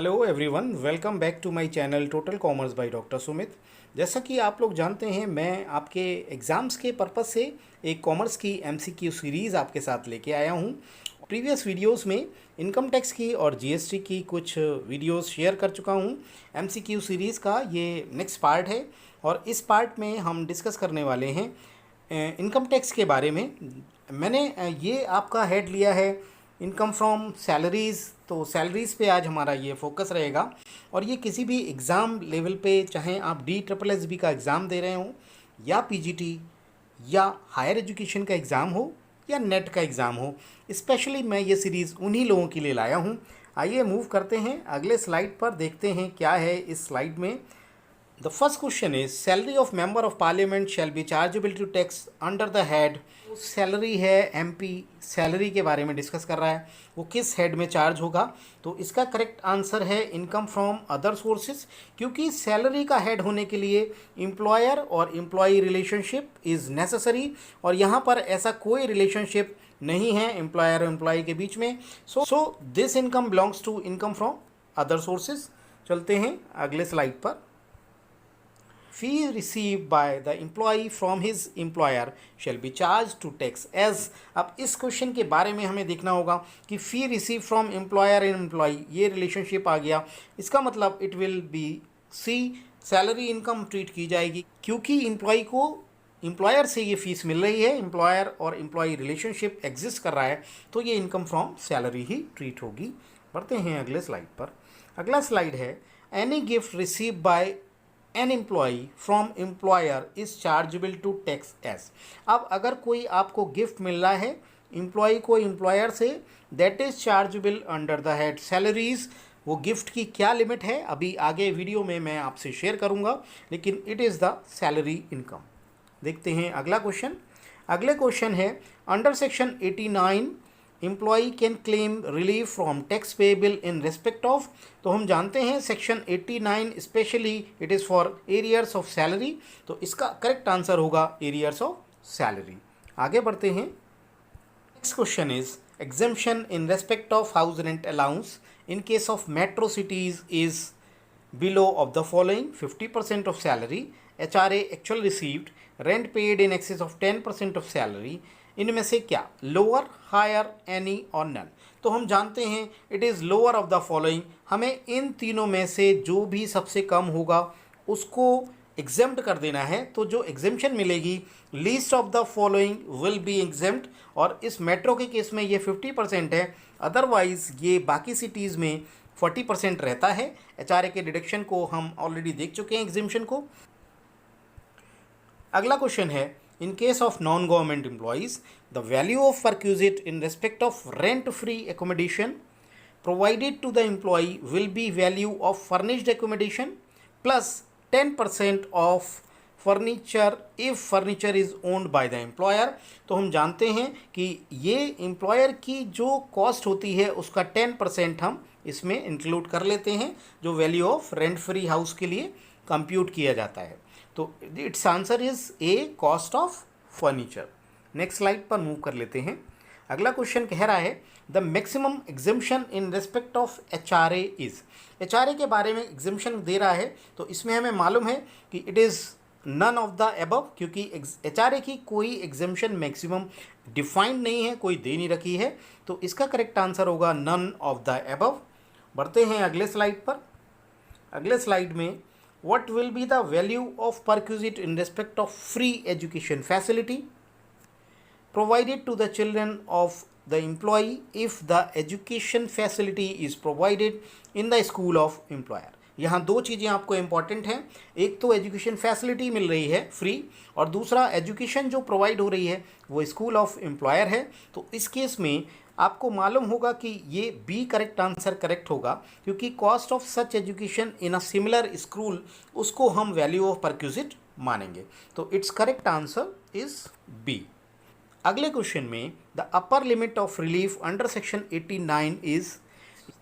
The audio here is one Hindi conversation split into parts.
Hello everyone, welcome back to my channel total commerce by doctor Sumit. जैसा कि आप लोग जानते हैं, मैं आपके एग्ज़ाम्स के पर्पस से एक कॉमर्स की एमसीक्यू सीरीज़ आपके साथ लेके आया हूं। प्रीवियस वीडियोस में इनकम टैक्स की और जीएसटी की कुछ वीडियोस शेयर कर चुका हूं। एमसीक्यू सीरीज़ का ये नेक्स्ट पार्ट है और इस पार्ट में हम डिस्कस करने वाले हैं इनकम टैक्स के बारे में। मैंने ये आपका हेड लिया है इनकम फ्रॉम सैलरीज़, तो सैलरीज़ पे आज हमारा ये फोकस रहेगा। और ये किसी भी एग्ज़ाम लेवल पे, चाहे आप DSSB का एग्ज़ाम दे रहे हों या पीजीटी या हायर एजुकेशन का एग्ज़ाम हो या नेट का एग्ज़ाम हो, स्पेशली मैं ये सीरीज़ उन्हीं लोगों के लिए लाया हूँ। आइए मूव करते हैं अगले स्लाइड पर, देखते हैं क्या है इस स्लाइड में। The first question is salary of member of parliament shall be chargeable to tax under the head। Salary है, एमपी सैलरी के बारे में डिस्कस कर रहा है, वो किस हेड में चार्ज होगा। तो इसका करेक्ट आंसर है इनकम फ्रॉम अदर सोर्सेज, क्योंकि सैलरी का हेड होने के लिए एम्प्लॉयर और एम्प्लॉई रिलेशनशिप इज़ नेसेसरी, और यहाँ पर ऐसा कोई रिलेशनशिप नहीं है एम्प्लॉयर और एम्प्लॉई के बीच में। So this income belongs to income from other sources. चलते हैं अगले स्लाइड पर। Fee received by the employee from his employer shall be charged to tax as। अब इस क्वेश्चन के बारे में हमें देखना होगा कि fee receive from employer and employee, ये रिलेशनशिप आ गया। इसका मतलब it will be C, salary income treat की जाएगी, क्योंकि एम्प्लॉई को एम्प्लॉयर से ये फीस मिल रही है, एम्प्लॉयर और एम्प्लॉई रिलेशनशिप एग्जिस्ट कर रहा है, तो ये इनकम फ्रॉम सैलरी ही ट्रीट होगी। बढ़ते हैं अगले स्लाइड पर। अगला स्लाइड है any gift receive by an employee from employer is chargeable to taxes. अब अगर कोई आपको गिफ्ट मिल रहा है एम्प्लॉई को एम्प्लॉयर से, that is chargeable under the head salaries. वो गिफ्ट की क्या लिमिट है अभी आगे वीडियो में मैं आपसे शेयर करूंगा, लेकिन it is the salary income. देखते हैं अगला क्वेश्चन। अगले क्वेश्चन है under section 89 employee can claim relief from tax payable in respect of. तो हम जानते हैं section 89 specially it is for arrears of salary, तो इसका करेक्ट आंसर होगा एरियर्स ऑफ सैलरी। आगे बढ़ते हैं। Next question is exemption in respect of house rent allowance in case of metro cities is below of the following 50% of salary, HRA actual received, rent paid in excess of 10% of salary. इनमें से क्या, लोअर, हायर, एनी और नन। तो हम जानते हैं it is lower of the following. हमें इन तीनों में से जो भी सबसे कम होगा उसको एग्जेम्प्ट कर देना है। तो जो एग्जेम्पशन मिलेगी, least of the following will be exempt, और इस मेट्रो के केस में ये 50% है, अदरवाइज ये बाकी सिटीज़ में 40% रहता है। HRA के डिडक्शन को हम ऑलरेडी देख चुके हैं एग्जेम्पशन को। अगला क्वेश्चन है in case of non-government employees the value of perquisite in respect of rent free accommodation provided to the employee will be value of furnished accommodation plus 10% of furniture if furniture is owned by the employer। तो हम जानते हैं कि ये एम्प्लॉयर की जो कॉस्ट होती है उसका 10% हम इसमें इंक्लूड कर लेते हैं, जो value of rent free house के लिए कंप्यूट किया जाता है। तो it's answer is a, cost of furniture. Next slide पर मूव कर लेते हैं। अगला क्वेश्चन कह रहा है the maximum exemption in respect of HRA is. HRA के बारे में एग्जेम्पशन दे रहा है, तो इसमें हमें मालूम है कि it is none of the above, क्योंकि HRA की कोई एग्जेम्पशन मैक्सिमम डिफाइंड नहीं है, कोई दे नहीं रखी है, तो इसका करेक्ट आंसर होगा नन ऑफ द एबव। बढ़ते हैं अगले स्लाइड पर। अगले स्लाइड में what will be the value of perquisite in respect of free education facility provided to the children of the employee if the education facility is provided in the school of employer। यहाँ दो चीज़ें आपको इम्पॉर्टेंट हैं, एक तो एजुकेशन फैसिलिटी मिल रही है फ्री, और दूसरा एजुकेशन जो प्रोवाइड हो रही है वो स्कूल ऑफ एम्प्लॉयर है। तो इस केस में आपको मालूम होगा कि ये बी करेक्ट आंसर करेक्ट होगा, क्योंकि cost of such education in a similar school उसको हम वैल्यू ऑफ परक्यूजिट मानेंगे। तो it's correct answer is B. अगले क्वेश्चन में the upper limit of relief under section 89 इज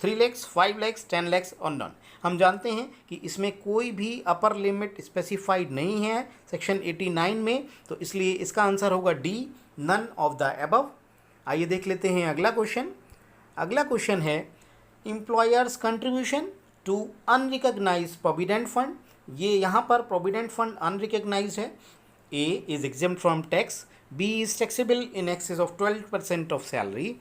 3 lakhs, 5 lakhs, 10 lakhs और नन। हम जानते हैं कि इसमें कोई भी अपर लिमिट स्पेसिफाइड नहीं है सेक्शन 89 में, तो इसलिए इसका आंसर होगा D, none of the above. आइए देख लेते हैं अगला क्वेश्चन। अगला क्वेश्चन है employers contribution to unrecognised provident fund, ये यहाँ पर प्रोविडेंट फंड अनरिकग्नाइज है। A is exempt from tax, B is taxable in excess of 12% of salary,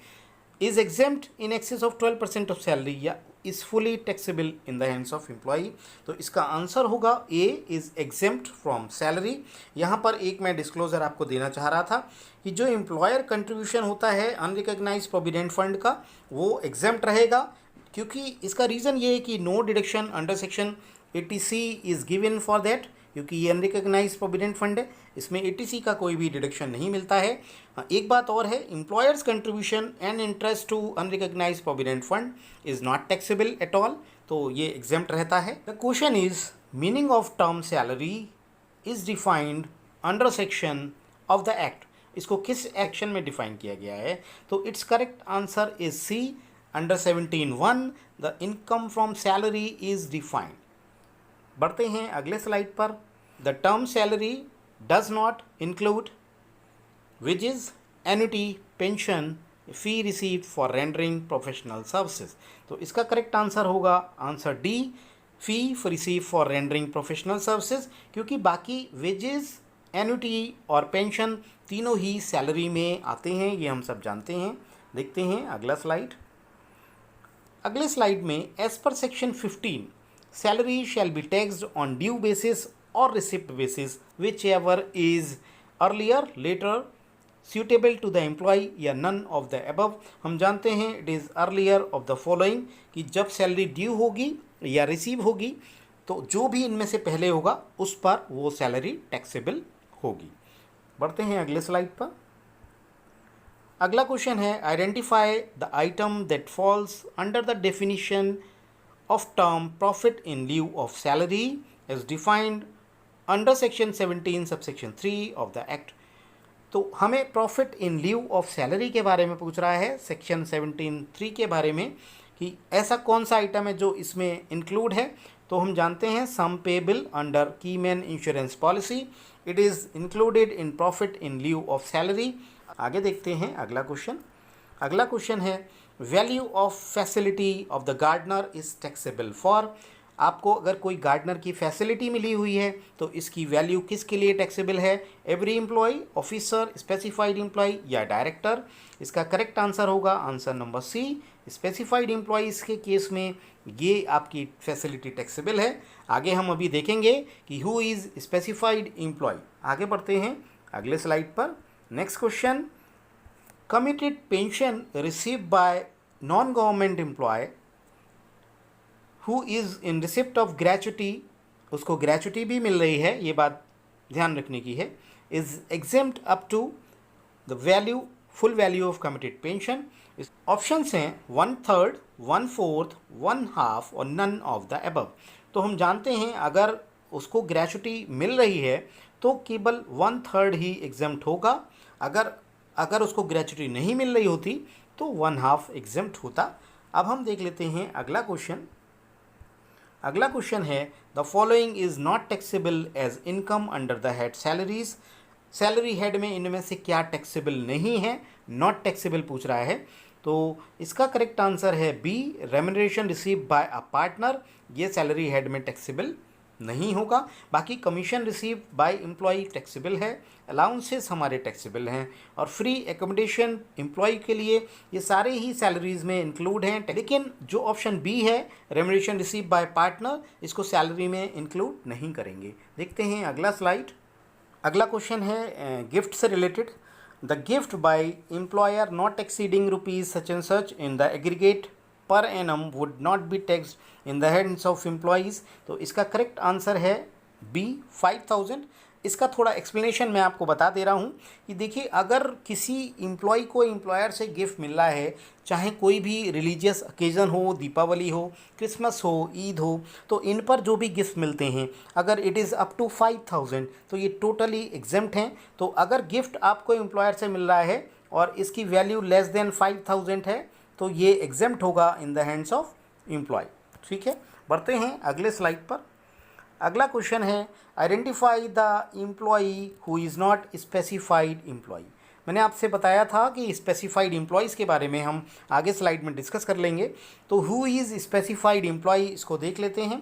is exempt in excess of 12% of salary या is fully taxable in the hands of employee। तो इसका आंसर होगा A is exempt from salary। यहाँ पर एक मैं डिस्क्लोजर आपको देना चाह रहा था कि जो एम्प्लॉयर कंट्रीब्यूशन होता है अनरिकग्नाइज प्रोविडेंट फंड का वो एग्जेम्प्ट रहेगा, क्योंकि इसका रीज़न ये है कि no deduction under section 80C is given for that, क्योंकि ये अनरिकग्नाइज प्रोविडेंट फंड है, इसमें 80C का कोई भी डिडक्शन नहीं मिलता है। एक बात और है, employers contribution and interest to unrecognised provident fund is not taxable at all, तो ये एग्जेम्प्ट रहता है। The question is meaning of term salary is defined under section of the act, इसको किस एक्शन में डिफाइन किया गया है? तो it's correct answer is C, under 17(1) the income from salary is defined. बढ़ते हैं अगले स्लाइड पर। The term salary does not include wages, annuity, pension, fee received for rendering professional services. तो इसका करेक्ट आंसर होगा answer D, fee receive for rendering professional services, क्योंकि बाकी वेजेस, एन्युटी और पेंशन तीनों ही सैलरी में आते हैं, ये हम सब जानते हैं। देखते हैं अगला स्लाइड। अगले स्लाइड में as per section 15 salary shall be taxed on due basis or receipt basis whichever is earlier, later, suitable to the employee या none of the above। हम जानते हैं it is earlier of the following, कि जब सैलरी ड्यू होगी या रिसीव होगी तो जो भी इनमें से पहले होगा उस पर वो सैलरी टैक्सेबल होगी। बढ़ते हैं अगले स्लाइड पर। अगला क्वेश्चन है identify the item that falls under the definition of term profit in lieu of salary as defined under section 17 subsection 3 of the act। तो हमें profit in lieu of salary के बारे में पूछ रहा है सेक्शन 17(3) के बारे में, कि ऐसा कौन सा आइटम है जो इसमें इंक्लूड है। तो हम जानते हैं sum payable under keyman insurance policy, it is included in profit in lieu of salary. आगे देखते हैं अगला क्वेश्चन। अगला क्वेश्चन है value of facility of the gardener is taxable for. आपको अगर कोई गार्डनर की फैसिलिटी मिली हुई है तो इसकी वैल्यू किसके लिए टैक्सेबल है? Every employee, officer, specified employee या डायरेक्टर। इसका करेक्ट आंसर होगा answer number C, specified employees के केस में ये आपकी फैसिलिटी टैक्सेबल है। आगे हम अभी देखेंगे कि हु इज़ स्पेसिफाइड एम्प्लॉय। आगे बढ़ते हैं अगले स्लाइड पर। Next question, committed pension received by non-government employee who is in receipt of gratuity, उसको ग्रेचुटी भी मिल रही है, ये बात ध्यान रखने की है, is exempt up to the value, full value of committed pension। Options हैं 1/3, 1/4, 1/2 और none of the above। तो हम जानते हैं अगर उसको ग्रेचुटी मिल रही है तो केवल 1/3 ही एग्जेम्प्ट होगा, अगर उसको ग्रेचुटी नहीं मिल रही होती तो 1/2 एग्जेम्प्ट होता। अब हम देख लेते हैं अगला क्वेश्चन। अगला क्वेश्चन है the following is not taxable as income under the head salaries. Salary head में इनमें से क्या टैक्सेबल नहीं है? नॉट टैक्सेबल पूछ रहा है, तो इसका करेक्ट आंसर है B, remuneration receive by a partner. ये सैलरी हेड में टैक्सेबल नहीं होगा। बाकी commission receive by employee taxable है, अलाउंसेस हमारे टैक्सेबल हैं, और फ्री एकोमोडेशन एम्प्लॉय के लिए ये सारे ही सैलरीज में इंक्लूड हैं। लेकिन जो ऑप्शन बी है रेम्यूनरेशन रिसीव बाय पार्टनर, इसको सैलरी में इंक्लूड नहीं करेंगे। देखते हैं अगला स्लाइड। अगला क्वेश्चन है गिफ्ट से related. The gift by employer not exceeding rupees such and such in the aggregate per annum would not be taxed in the hands of employees. तो इसका करेक्ट आंसर है बी, 5000। इसका थोड़ा एक्सप्लेनेशन मैं आपको बता दे रहा हूँ कि देखिए, अगर किसी एम्प्लॉय को एम्प्लॉयर से गिफ्ट मिल रहा है, चाहे कोई भी रिलीजियस ओकेज़न हो, दीपावली हो, क्रिसमस हो, ईद हो, तो इन पर जो भी गिफ्ट मिलते हैं अगर इट इज़ अप टू 5000 तो ये टोटली एग्जेम्प्ट हैं। तो अगर गिफ्ट आपको एम्प्लॉयर से मिल रहा है और इसकी वैल्यू लेस देन 5000 है तो ये एग्जेम्प्ट होगा in the hands of employee. ठीक है, बढ़ते हैं अगले स्लाइड पर। अगला क्वेश्चन है identify the employee who is not specified employee. मैंने आपसे बताया था कि स्पेसिफाइड एम्प्लॉयज़ के बारे में हम आगे स्लाइड में डिस्कस कर लेंगे। तो हु इज़ स्पेसिफाइड एम्प्लॉय, इसको देख लेते हैं।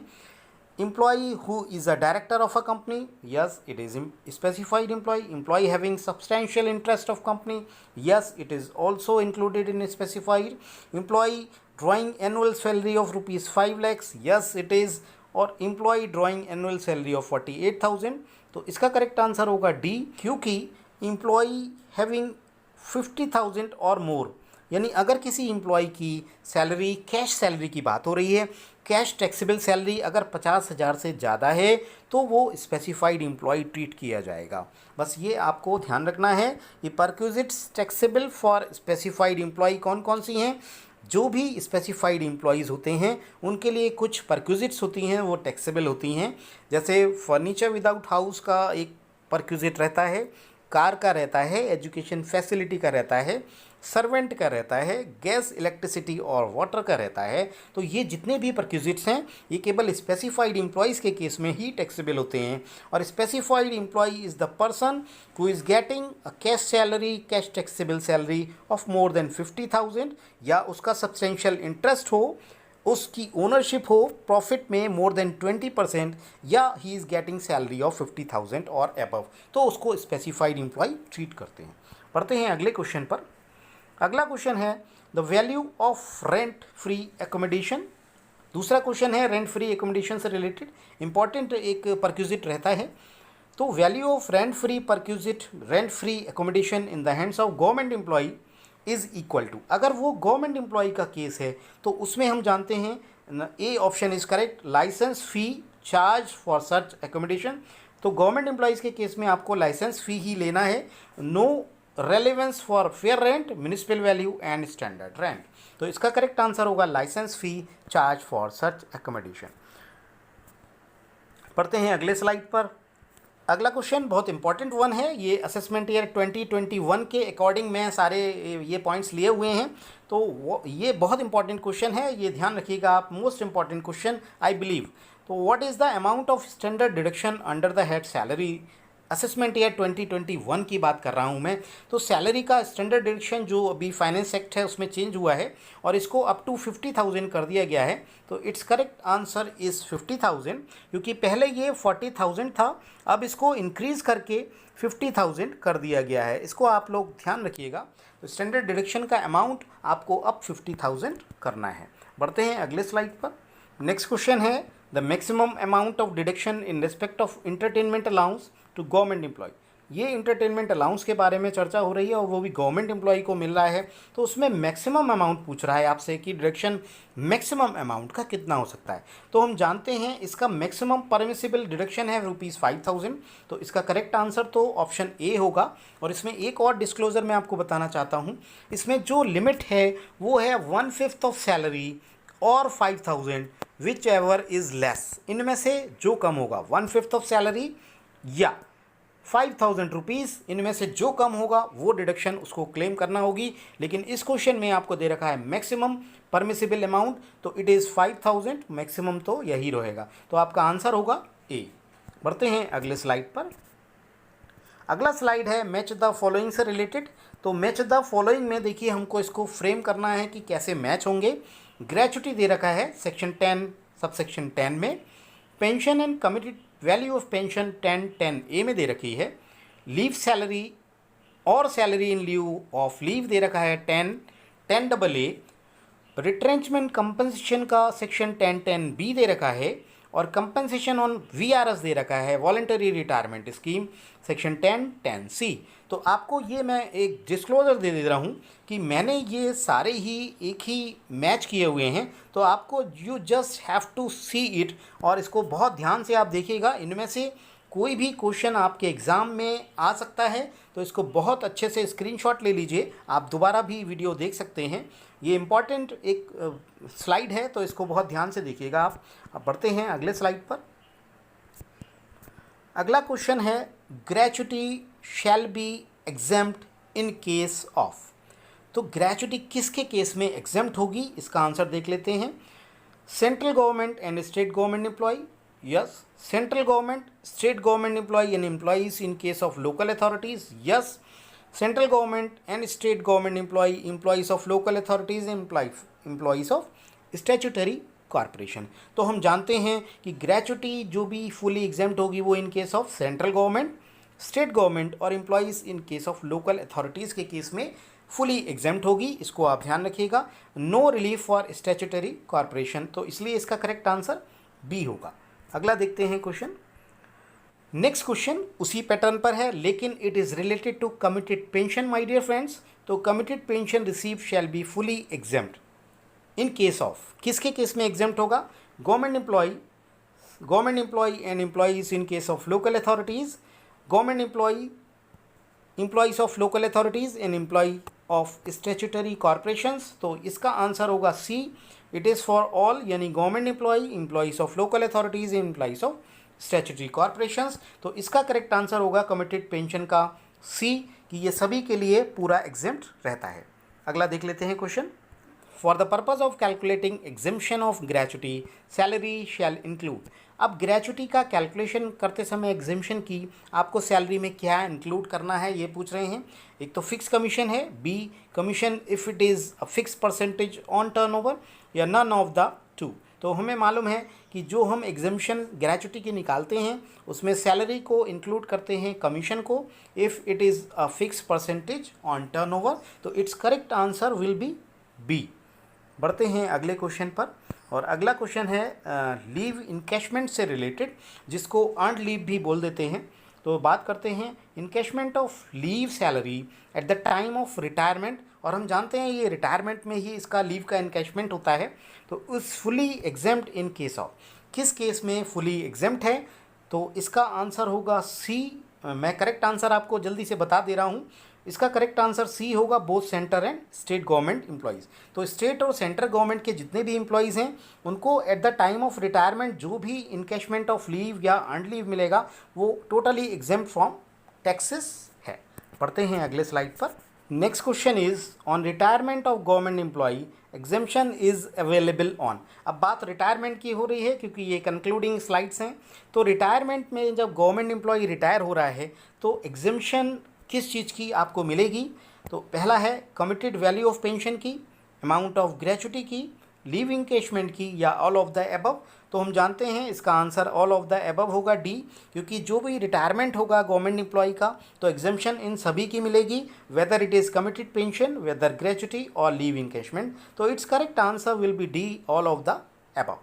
Employee who is a director of a company, yes, it is specified employee. Employee having substantial interest of company, yes, it is also included in specified. Employee drawing annual salary of rupees 5 lakhs, yes it is. और employee drawing annual salary of 48,000, तो इसका करेक्ट आंसर होगा डी, क्योंकि employee having 50,000 और मोर, यानी अगर किसी एम्प्लॉय की सैलरी, कैश सैलरी की बात हो रही है, कैश टैक्सेबल सैलरी अगर 50,000 से ज़्यादा है तो वो स्पेसिफाइड एम्प्लॉय ट्रीट किया जाएगा। बस ये आपको ध्यान रखना है। ये perquisites taxable for specified employee कौन कौन सी हैं? जो भी स्पेसिफाइड एम्प्लॉयज़ होते हैं उनके लिए कुछ परक्विजिट्स होती हैं, वो टैक्सेबल होती हैं। जैसे फर्नीचर विदाउट हाउस का एक परक्विजिट रहता है, कार का रहता है, एजुकेशन फैसिलिटी का रहता है, सर्वेंट का रहता है, गैस, इलेक्ट्रिसिटी और वाटर का रहता है। तो ये जितने भी परक्विजिट्स हैं ये केवल स्पेसिफाइड एम्प्लॉयज़ के केस में ही टैक्सेबल होते हैं। और specified employee is the person who is getting a cash salary, cash taxable salary of more than 50,000, या उसका सब्सटेंशियल इंटरेस्ट हो, उसकी ओनरशिप हो प्रॉफिट में मोर देन 20%, या he is getting salary of 50,000 और अबव, तो उसको स्पेसिफाइड एम्प्लॉय ट्रीट करते हैं। पढ़ते हैं अगले क्वेश्चन पर। अगला क्वेश्चन है the value of rent free accommodation. दूसरा क्वेश्चन है रेंट फ्री एकोमोडेशन से रिलेटेड इंपॉर्टेंट एक परक्विजिट रहता है। तो value of rent free perquisite, rent free accommodation in the hands of government employee is equal to, अगर वो गवर्नमेंट एम्प्लॉय का केस है तो उसमें हम जानते हैं A option is correct, license fee charge for such accommodation. तो गवर्नमेंट एम्प्लॉयज़ के केस में आपको लाइसेंस फ़ी ही लेना है, no relevance for fair rent, municipal value and standard rent. तो इसका करेक्ट आंसर होगा license fee charge for such accommodation. पढ़ते हैं अगले स्लाइड पर। अगला क्वेश्चन बहुत इंपॉर्टेंट वन है, ये असेसमेंट ईयर 2021 के अकॉर्डिंग मैं सारे ये पॉइंट्स लिए हुए हैं। तो वो ये बहुत इंपॉर्टेंट क्वेश्चन है, ये ध्यान रखिएगा आप, most important question I believe. तो what is the amount of standard deduction under the head salary? Assessment year 2021 की बात कर रहा हूँ मैं। तो सैलरी का स्टैंडर्ड डिडक्शन जो अभी फाइनेंस एक्ट है उसमें चेंज हुआ है और इसको अप टू 50,000 कर दिया गया है। तो इट्स करेक्ट आंसर इज़ 50,000, क्योंकि पहले ये 40,000 था, अब इसको इंक्रीज़ करके 50,000 कर दिया गया है। इसको आप लोग ध्यान रखिएगा। तो स्टैंडर्ड डिडक्शन का अमाउंट आपको अब 50,000 करना है। बढ़ते हैं अगले स्लाइड पर। नेक्स्ट क्वेश्चन है the maximum amount of deduction in respect of entertainment allowance to government employee. ये इंटरटेनमेंट अलाउंस के बारे में चर्चा हो रही है और वो भी गवर्नमेंट एम्प्लॉय को मिल रहा है। तो उसमें मैक्सिमम अमाउंट पूछ रहा है आपसे कि डिडक्शन मैक्सिमम अमाउंट का कितना हो सकता है। तो हम जानते हैं इसका मैक्सिमम परमिसिबल डिडक्शन है ₹5,000। तो इसका करेक्ट आंसर तो ऑप्शन ए होगा। और इसमें एक और डिस्क्लोजर मैं आपको बताना चाहता हूँ, इसमें जो लिमिट है वो है 1/5 ऑफ सैलरी और 5,000 विच एवर इज़ लेस। इनमें से जो कम होगा 1/5 ऑफ सैलरी या 5,000 रुपीज़, इनमें से जो कम होगा वो डिडक्शन उसको क्लेम करना होगी। लेकिन इस क्वेश्चन में आपको दे रखा है मैक्सिमम परमिसिबल अमाउंट, तो इट इज़ 5,000, मैक्सिमम तो यही रहेगा। तो आपका आंसर होगा ए। बढ़ते हैं अगले स्लाइड पर। अगला स्लाइड है मैच द फॉलोइंग से रिलेटेड। तो मैच द फॉलोइंग में देखिए हमको इसको फ्रेम करना है कि कैसे मैच होंगे। ग्रेचुटी दे रखा है सेक्शन 10 सबसेक्शन 10 में, pension and commuted value of pension 10(10)(a) में दे रखी है। लीव सैलरी और salary in lieu of leave दे रखा है 10(10)(a). रिट्रेंचमेंट कंपनसेशन का सेक्शन 10(10)(b) दे रखा है और कंपनसेशन ऑन VRS दे रखा है, voluntary retirement scheme, section 10(10)(c). तो आपको ये मैं एक डिस्क्लोजर दे रहा हूँ कि मैंने ये सारे ही एक ही मैच किए हुए हैं। तो आपको you just have to see it और इसको बहुत ध्यान से आप देखिएगा। इनमें से कोई भी क्वेश्चन आपके एग्ज़ाम में आ सकता है, तो इसको बहुत अच्छे से स्क्रीनशॉट ले लीजिए। आप दोबारा भी वीडियो देख सकते हैं। ये इम्पॉर्टेंट एक स्लाइड है, तो इसको बहुत ध्यान से देखिएगा आप। अब बढ़ते हैं अगले स्लाइड पर। अगला क्वेश्चन है gratuity shall be exempt in case of. तो ग्रेचुटी किसके केस में एग्जेम्प्ट होगी, इसका आंसर देख लेते हैं। Central government and state government employee, yes. Central government, state government employee and employees in case of local authorities, yes. Central government and state government employee, employees of local authorities, employees of statutory corporation. तो हम जानते हैं कि ग्रेचुटी जो भी फुली एग्जेम्प्ट होगी वो in case of central government, state government और employees in case of local authorities के केस में फुली एग्जेम्प्ट होगी। इसको आप ध्यान रखिएगा। No relief for statutory corporation, तो इसलिए इसका करेक्ट आंसर बी होगा। अगला देखते हैं क्वेश्चन। नेक्स्ट क्वेश्चन उसी पैटर्न पर है, लेकिन it is related to commuted pension my dear friends. तो commuted pension receive shall be fully exempt in case of, किसके केस में एग्जेम्प्ट होगा? Government employee and employees in case of local authorities, government employees of local authorities and employee of statutory corporations. तो इसका आंसर होगा C, it is for all, यानी government employee, employees of local authorities, employees of statutory corporations. तो इसका करेक्ट आंसर होगा कमिटेड पेंशन का सी, कि ये सभी के लिए पूरा एग्जेम्प्ट रहता है। अगला देख लेते हैं question. For the purpose of calculating exemption of gratuity salary shall include. अब ग्रेचुटी का कैलकुलेशन करते समय एग्जेम्पशन की आपको सैलरी में क्या इंक्लूड करना है ये पूछ रहे हैं। एक तो फिक्स कमीशन है, B commission if it is a fix percentage on turnover, या नन ऑफ द टू। तो हमें मालूम है कि जो हम एग्जेम्पशन ग्रेचुटी की निकालते हैं उसमें सैलरी को इंक्लूड करते हैं कमीशन को, if it is a fix percentage on turnover. तो it's correct answer will be B. बढ़ते हैं अगले क्वेश्चन पर, और अगला क्वेश्चन है लीव इनकैशमेंट से रिलेटेड, जिसको अर्नड लीव भी बोल देते हैं। तो बात करते हैं encashment of leave salary at the time of retirement, और हम जानते हैं ये रिटायरमेंट में ही इसका लीव का इनकैशमेंट होता है। तो उस fully exempt in case of, किस केस में फुली एग्जेम्प्ट है? तो इसका आंसर होगा सी। मैं करेक्ट आंसर आपको जल्दी से बता दे रहा हूँ। इसका करेक्ट आंसर सी होगा, both centre and state government employees. तो स्टेट और सेंट्रल गवर्नमेंट के जितने भी एम्प्लॉयज़ हैं उनको eight the time of retirement जो भी इनकैशमेंट ऑफ लीव या अर्नड लीव मिलेगा वो टोटली एग्जेम्प्ट फ्रॉम टैक्सेस है। पढ़ते हैं अगले स्लाइड पर। Next question is on retirement of government employee exemption is available on. अब बात रिटायरमेंट की हो रही है क्योंकि ये कंक्लूडिंग स्लाइड्स हैं। तो रिटायरमेंट में जब गवर्नमेंट एम्प्लॉय रिटायर हो रहा है तो एग्जेम्पशन किस चीज़ की आपको मिलेगी? तो पहला है कमिटेड वैल्यू ऑफ पेंशन की, अमाउंट ऑफ ग्रेचुटी की, लीव इंकेशमेंट की, या ऑल ऑफ द एबव। तो हम जानते हैं इसका answer all of the above होगा, डी, क्योंकि जो भी रिटायरमेंट होगा गवर्नमेंट एम्प्लॉय का तो एग्जेम्पशन इन सभी की मिलेगी, whether it is commuted pension, whether gratuity और लीव इंकेशमेंट। तो it's correct answer will be D, all of the above.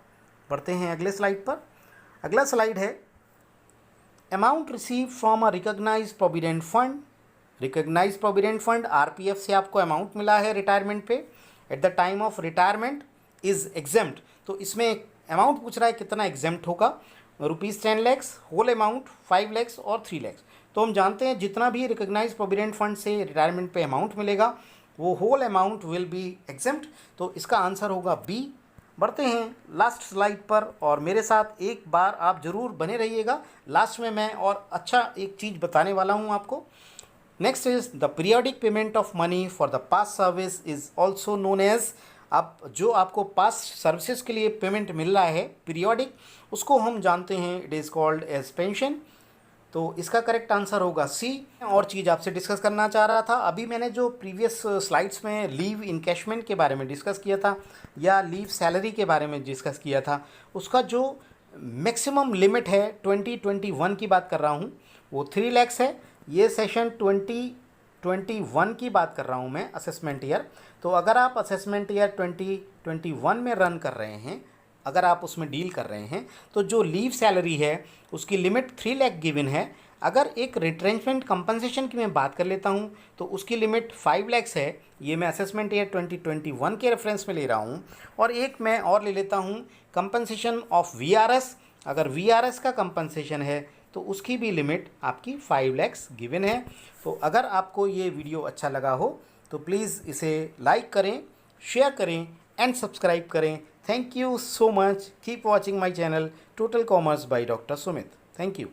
बढ़ते हैं अगले स्लाइड पर। अगला स्लाइड है amount receive from a recognise provident fund. Recognise provident fund RPF से आपको अमाउंट मिला है रिटायरमेंट पे, at the time of retirement is exempt. तो इसमें अमाउंट पूछ रहा है कितना एग्जेम्प्ट होगा, ₹10 लाख, होल अमाउंट 5 लाख और 3 लाख। तो हम जानते हैं जितना भी रिकॉग्नाइज प्रोविडेंट फंड से रिटायरमेंट पे अमाउंट मिलेगा वो whole amount will be exempt. तो इसका आंसर होगा बी। बढ़ते हैं लास्ट स्लाइड पर, और मेरे साथ एक बार आप ज़रूर बने रहिएगा, लास्ट में मैं और अच्छा एक चीज़ बताने वाला हूँ आपको। Next is the periodic payment of money for the past service is also known as. अब जो आपको पास्ट सर्विसेज के लिए पेमेंट मिल रहा है पीरियोडिक, उसको हम जानते हैं it is called age pension. तो इसका करेक्ट आंसर होगा सी। और चीज़ आपसे डिस्कस करना चाह रहा था, अभी मैंने जो प्रीवियस स्लाइड्स में लीव इनकैशमेंट के बारे में डिस्कस किया था या लीव सैलरी के बारे में डिस्कस किया था, उसका जो मैक्सिमम लिमिट है 2021 की बात कर रहा हूँ वो 3 लाख है। ये सेशन 2021 की बात कर रहा हूँ मैं, असेसमेंट ईयर। तो अगर आप असेसमेंट ईयर 2021 में रन कर रहे हैं, अगर आप उसमें डील कर रहे हैं, तो जो लीव सैलरी है उसकी लिमिट 3 लाख गिवन है। अगर एक रिट्रेंचमेंट कंपनसेशन की मैं बात कर लेता हूँ तो उसकी लिमिट 5 लाख है। ये मैं असेसमेंट ईयर 2021 के रेफरेंस में ले रहा हूँ। और एक मैं और ले लेता हूँ कंपनसेशन ऑफ वीआरएस। अगर वीआरएस का कंपनसेशन है तो उसकी भी लिमिट आपकी 5 लाख गिवन है। तो अगर आपको ये वीडियो अच्छा लगा हो तो प्लीज़ इसे लाइक करें, शेयर करें एंड सब्सक्राइब करें। Thank you so much. Keep watching my channel total commerce by doctor Sumit. Thank you.